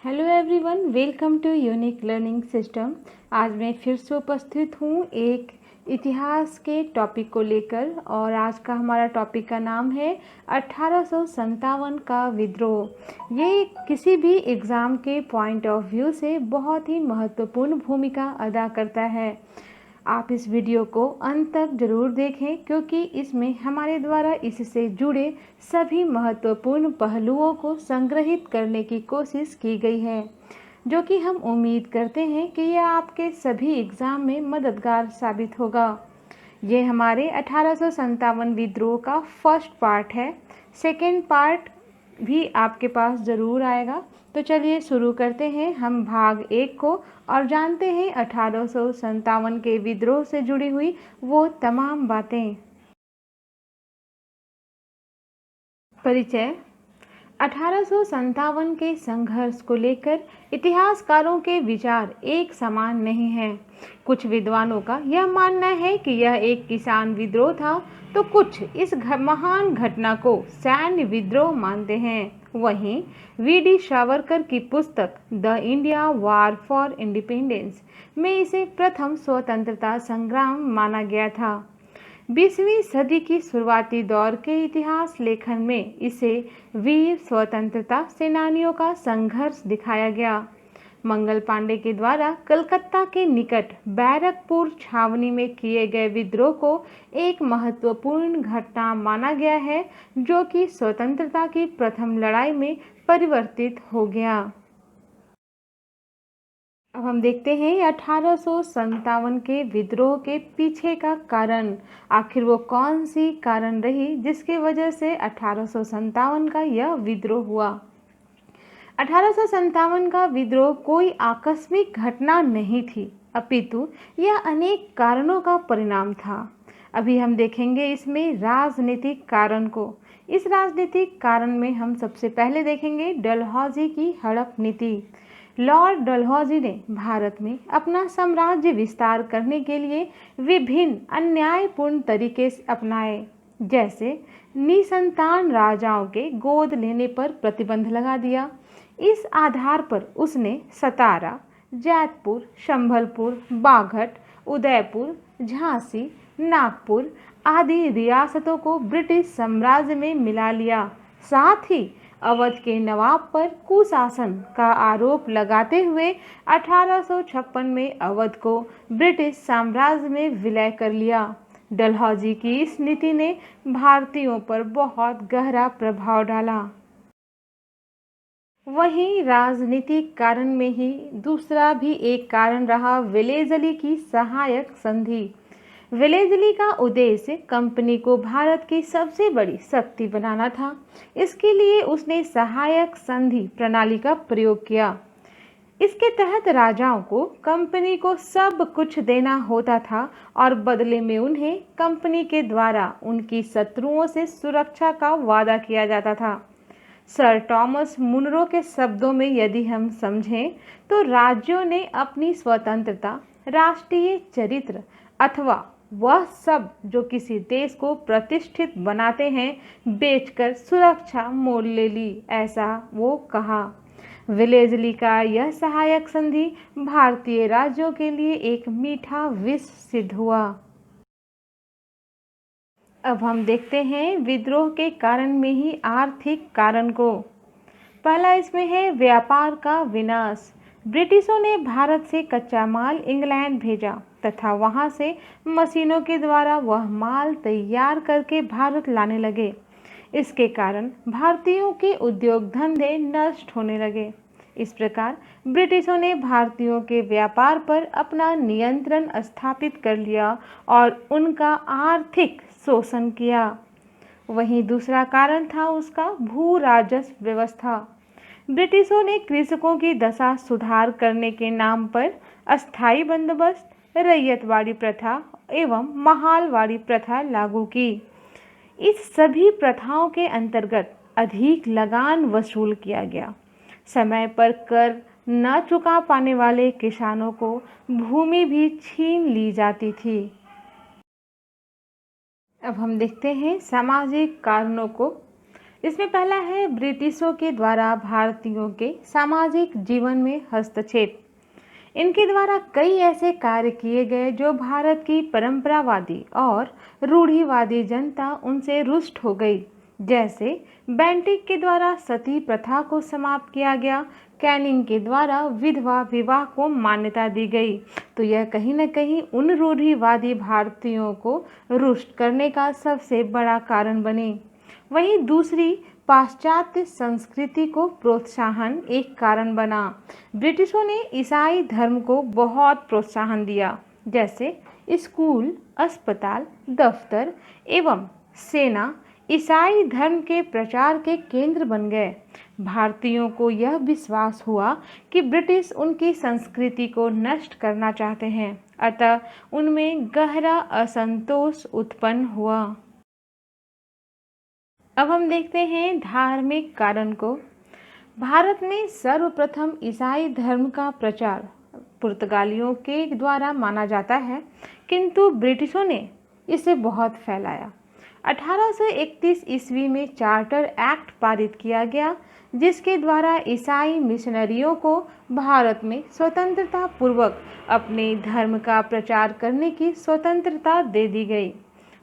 Hello everyone, welcome to unique learning system. आज मैं फिर से उपस्थित हूँ एक इतिहास के टॉपिक को लेकर और आज का हमारा टॉपिक का नाम है 1857 का विद्रोह। ये किसी भी एग्ज़ाम के पॉइंट ऑफ व्यू से बहुत ही महत्वपूर्ण भूमिका अदा करता है। आप इस वीडियो को अंत तक ज़रूर देखें क्योंकि इसमें हमारे द्वारा इससे जुड़े सभी महत्वपूर्ण पहलुओं को संग्रहित करने की कोशिश की गई है, जो कि हम उम्मीद करते हैं कि यह आपके सभी एग्ज़ाम में मददगार साबित होगा। ये हमारे 1857 विद्रोह का फर्स्ट पार्ट है। सेकेंड पार्ट भी आपके पास ज़रूर आएगा। तो चलिए शुरू करते हैं हम भाग 1 को और जानते हैं 1857 के विद्रोह से जुड़ी हुई वो तमाम बातें। परिचय। 1857 के संघर्ष को लेकर इतिहासकारों के विचार एक समान नहीं हैं। कुछ विद्वानों का यह मानना है कि यह एक किसान विद्रोह था, तो कुछ इस महान घटना को सैन्य विद्रोह मानते हैं। वहीं वी.डी. सावरकर की पुस्तक the India war for independence में इसे प्रथम स्वतंत्रता संग्राम माना गया था। 20वीं सदी की शुरुआती दौर के इतिहास लेखन में इसे वीर स्वतंत्रता सेनानियों का संघर्ष दिखाया गया। मंगल पांडे के द्वारा कलकत्ता के निकट बैरकपुर छावनी में किए गए विद्रोह को एक महत्वपूर्ण घटना माना गया है, जो कि स्वतंत्रता की प्रथम लड़ाई में परिवर्तित हो गया। अब हम देखते हैं 1857 के विद्रोह के पीछे का कारण। आखिर वो कौन सी कारण रही जिसकी वजह से 1857 का यह विद्रोह हुआ। 1857 का विद्रोह कोई आकस्मिक घटना नहीं थी, अपितु यह अनेक कारणों का परिणाम था। अभी हम देखेंगे इसमें राजनीतिक कारण को। इस राजनीतिक कारण में हम सबसे पहले देखेंगे डलहौजी की हड़प नीति। लॉर्ड डलहौजी ने भारत में अपना साम्राज्य विस्तार करने के लिए विभिन्न अन्यायपूर्ण तरीके अपनाए, जैसे निसंतान राजाओं के गोद लेने पर प्रतिबंध लगा दिया। इस आधार पर उसने सतारा, जैतपुर, संभलपुर, बाघट, उदयपुर, झांसी, नागपुर आदि रियासतों को ब्रिटिश साम्राज्य में मिला लिया। साथ ही अवध के नवाब पर कुशासन का आरोप लगाते हुए 1856 में अवध को ब्रिटिश साम्राज्य में विलय कर लिया। डलहौजी की इस नीति ने भारतीयों पर बहुत गहरा प्रभाव डाला। वहीं राजनीतिक कारण में ही दूसरा भी एक कारण रहा वेलेज़ली की सहायक संधि। वेलेज़ली का उद्देश्य कंपनी को भारत की सबसे बड़ी शक्ति बनाना था। इसके लिए उसने सहायक संधि प्रणाली का प्रयोग किया। इसके तहत राजाओं को कंपनी को सब कुछ देना होता था और बदले में उन्हें कंपनी के द्वारा उनकी शत्रुओं से सुरक्षा का वादा किया जाता था। सर टॉमस मुनरो के शब्दों में यदि हम समझें तो राज्यों ने अपनी स्वतंत्रता, राष्ट्रीय चरित्र अथवा वह सब जो किसी देश को प्रतिष्ठित बनाते हैं बेचकर सुरक्षा मोल ले ली, ऐसा वो कहा। वेलेज़ली का यह सहायक संधि भारतीय राज्यों के लिए एक मीठा विष सिद्ध हुआ। अब हम देखते हैं विद्रोह के कारण में ही आर्थिक कारण को। पहला इसमें है व्यापार का विनाश। ब्रिटिशों ने भारत से कच्चा माल इंग्लैंड भेजा तथा वहां से मशीनों के द्वारा वह माल तैयार करके भारत लाने लगे। इसके कारण भारतीयों के उद्योग धंधे नष्ट होने लगे। इस प्रकार ब्रिटिशों ने भारतीयों के व्यापार पर अपना नियंत्रण स्थापित कर लिया और उनका आर्थिक शोषण किया। वहीं दूसरा कारण था उसका भू राजस्व व्यवस्था। ब्रिटिशों ने कृषकों की दशा सुधार करने के नाम पर अस्थायी बंदोबस्त, रैयतवाड़ी प्रथा एवं महालवाड़ी प्रथा लागू की। इस सभी प्रथाओं के अंतर्गत अधिक लगान वसूल किया गया। समय पर कर न चुका पाने वाले किसानों को भूमि भी छीन ली जाती थी। अब हम देखते हैं सामाजिक कारणों को। इसमें पहला है ब्रिटिशों के द्वारा भारतीयों के सामाजिक जीवन में हस्तक्षेप। इनके द्वारा कई ऐसे कार्य किए गए जो भारत की परंपरावादी और रूढ़िवादी जनता उनसे रुष्ट हो गई। जैसे बेंटिक के द्वारा सती प्रथा को समाप्त किया गया, कैनिंग के द्वारा विधवा विवाह को मान्यता दी गई। तो यह कहीं न कहीं उन रूढ़िवादी भारतीयों को रुष्ट करने का सबसे बड़ा कारण बने। वहीं दूसरी पाश्चात्य संस्कृति को प्रोत्साहन एक कारण बना। ब्रिटिशों ने ईसाई धर्म को बहुत प्रोत्साहन दिया, जैसे स्कूल, अस्पताल, दफ्तर एवं सेना ईसाई धर्म के प्रचार के केंद्र बन गए। भारतीयों को यह विश्वास हुआ कि ब्रिटिश उनकी संस्कृति को नष्ट करना चाहते हैं, अतः उनमें गहरा असंतोष उत्पन्न हुआ। अब हम देखते हैं धार्मिक कारण को। भारत में सर्वप्रथम ईसाई धर्म का प्रचार पुर्तगालियों के द्वारा माना जाता है, किंतु ब्रिटिशों ने इसे बहुत फैलाया। 1831 ईस्वी में चार्टर एक्ट पारित किया गया, जिसके द्वारा ईसाई मिशनरियों को भारत में स्वतंत्रता पूर्वक अपने धर्म का प्रचार करने की स्वतंत्रता दे दी गई।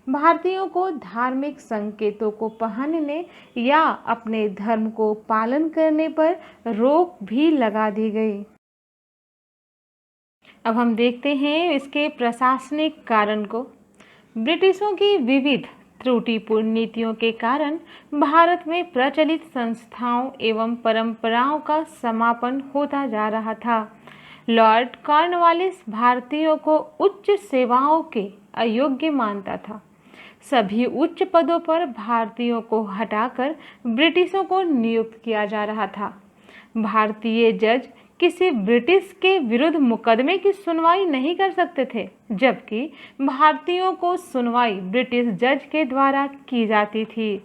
भारतीयों को धार्मिक संकेतों को पहनने या अपने धर्म को पालन करने पर रोक भी लगा दी गई। अब हम देखते हैं इसके प्रशासनिक कारण को। ब्रिटिशों की विविध त्रुटिपूर्ण नीतियों के कारण भारत में प्रचलित संस्थाओं एवं परंपराओं का समापन होता जा रहा था। लॉर्ड कॉर्नवालिस भारतीयों को उच्च सेवाओं के अयोग्य मानता था। सभी उच्च पदों पर भारतीयों को हटाकर ब्रिटिशों को नियुक्त किया जा रहा था। भारतीय जज किसी ब्रिटिश के विरुद्ध मुकदमे की सुनवाई नहीं कर सकते थे, जबकि भारतीयों को सुनवाई ब्रिटिश जज के द्वारा की जाती थी।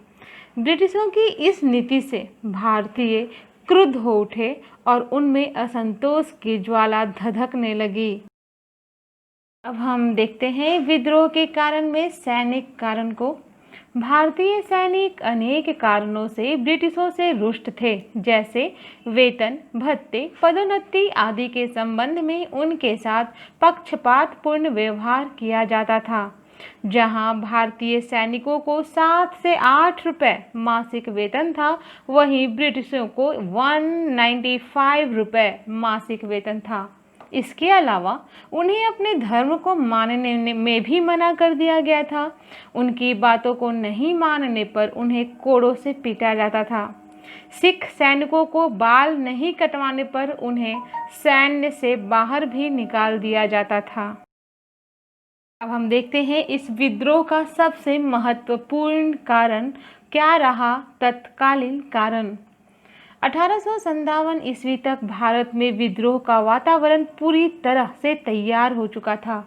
ब्रिटिशों की इस नीति से भारतीय क्रुद्ध हो उठे और उनमें असंतोष की ज्वाला धधकने लगी। अब हम देखते हैं विद्रोह के कारण में सैनिक कारण को। भारतीय सैनिक अनेक कारणों से ब्रिटिशों से रुष्ट थे, जैसे वेतन, भत्ते, पदोन्नति आदि के संबंध में उनके साथ पक्षपातपूर्ण व्यवहार किया जाता था। जहां भारतीय सैनिकों को 7 से 8 रुपए मासिक वेतन था, वहीं ब्रिटिशों को 195 रुपए मासिक वेतन था। इसके अलावा उन्हें अपने धर्म को मानने में भी मना कर दिया गया था। उनकी बातों को नहीं मानने पर उन्हें कोड़ों से पीटा जाता था। सिख सैनिकों को बाल नहीं कटवाने पर उन्हें सैन्य से बाहर भी निकाल दिया जाता था। अब हम देखते हैं इस विद्रोह का सबसे महत्वपूर्ण कारण क्या रहा। तत्कालीन कारण 1857 ईस्वी तक भारत में विद्रोह का वातावरण पूरी तरह से तैयार हो चुका था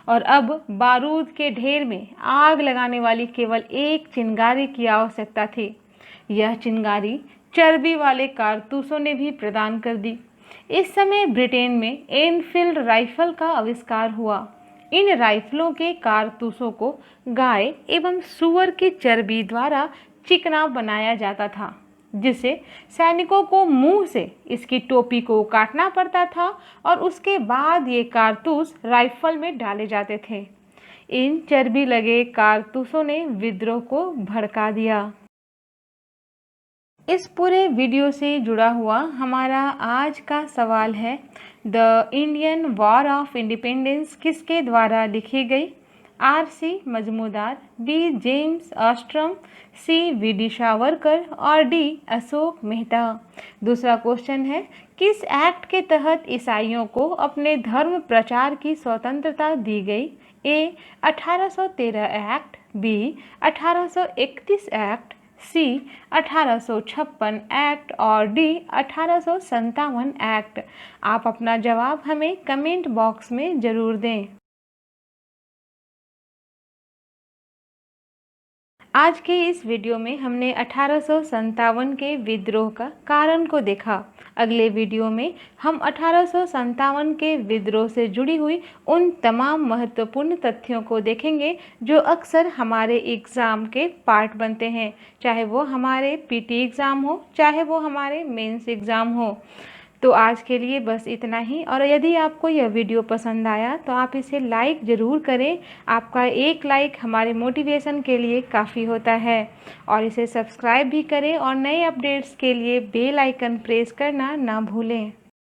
और अब बारूद के ढेर में आग लगाने वाली केवल एक चिंगारी की आवश्यकता थी। यह चिंगारी चर्बी वाले कारतूसों ने भी प्रदान कर दी। इस समय ब्रिटेन में एनफील्ड राइफल का आविष्कार हुआ। इन राइफलों के कारतूसों को गाय एवं सूअर की चर्बी द्वारा चिकना बनाया जाता था, जिसे सैनिकों को मुंह से इसकी टोपी को काटना पड़ता था और उसके बाद ये कारतूस राइफल में डाले जाते थे। इन चर्बी लगे कारतूसों ने विद्रोह को भड़का दिया। इस पूरे वीडियो से जुड़ा हुआ हमारा आज का सवाल है, the Indian war of independence किसके द्वारा लिखी गई? R.C. Majumdar, B. James Outram, C. V.D. Savarkar और D. अशोक मेहता। दूसरा क्वेश्चन है, किस एक्ट के तहत ईसाइयों को अपने धर्म प्रचार की स्वतंत्रता दी गई? A. 1813 act, B. 1831 act, C. 1856 act और D. 1857 एक्ट। आप अपना जवाब हमें कमेंट बॉक्स में ज़रूर दें। आज के इस वीडियो में हमने 1857 के विद्रोह का कारण को देखा। अगले वीडियो में हम 1857 के विद्रोह से जुड़ी हुई उन तमाम महत्वपूर्ण तथ्यों को देखेंगे जो अक्सर हमारे एग्ज़ाम के पार्ट बनते हैं, चाहे वो हमारे पीटी एग्ज़ाम हो, चाहे वो हमारे मेंस एग्ज़ाम हो। तो आज के लिए बस इतना ही, और यदि आपको यह वीडियो पसंद आया तो आप इसे लाइक ज़रूर करें। आपका एक लाइक हमारे मोटिवेशन के लिए काफ़ी होता है। और इसे सब्सक्राइब भी करें और नए अपडेट्स के लिए बेल आइकन प्रेस करना ना भूलें।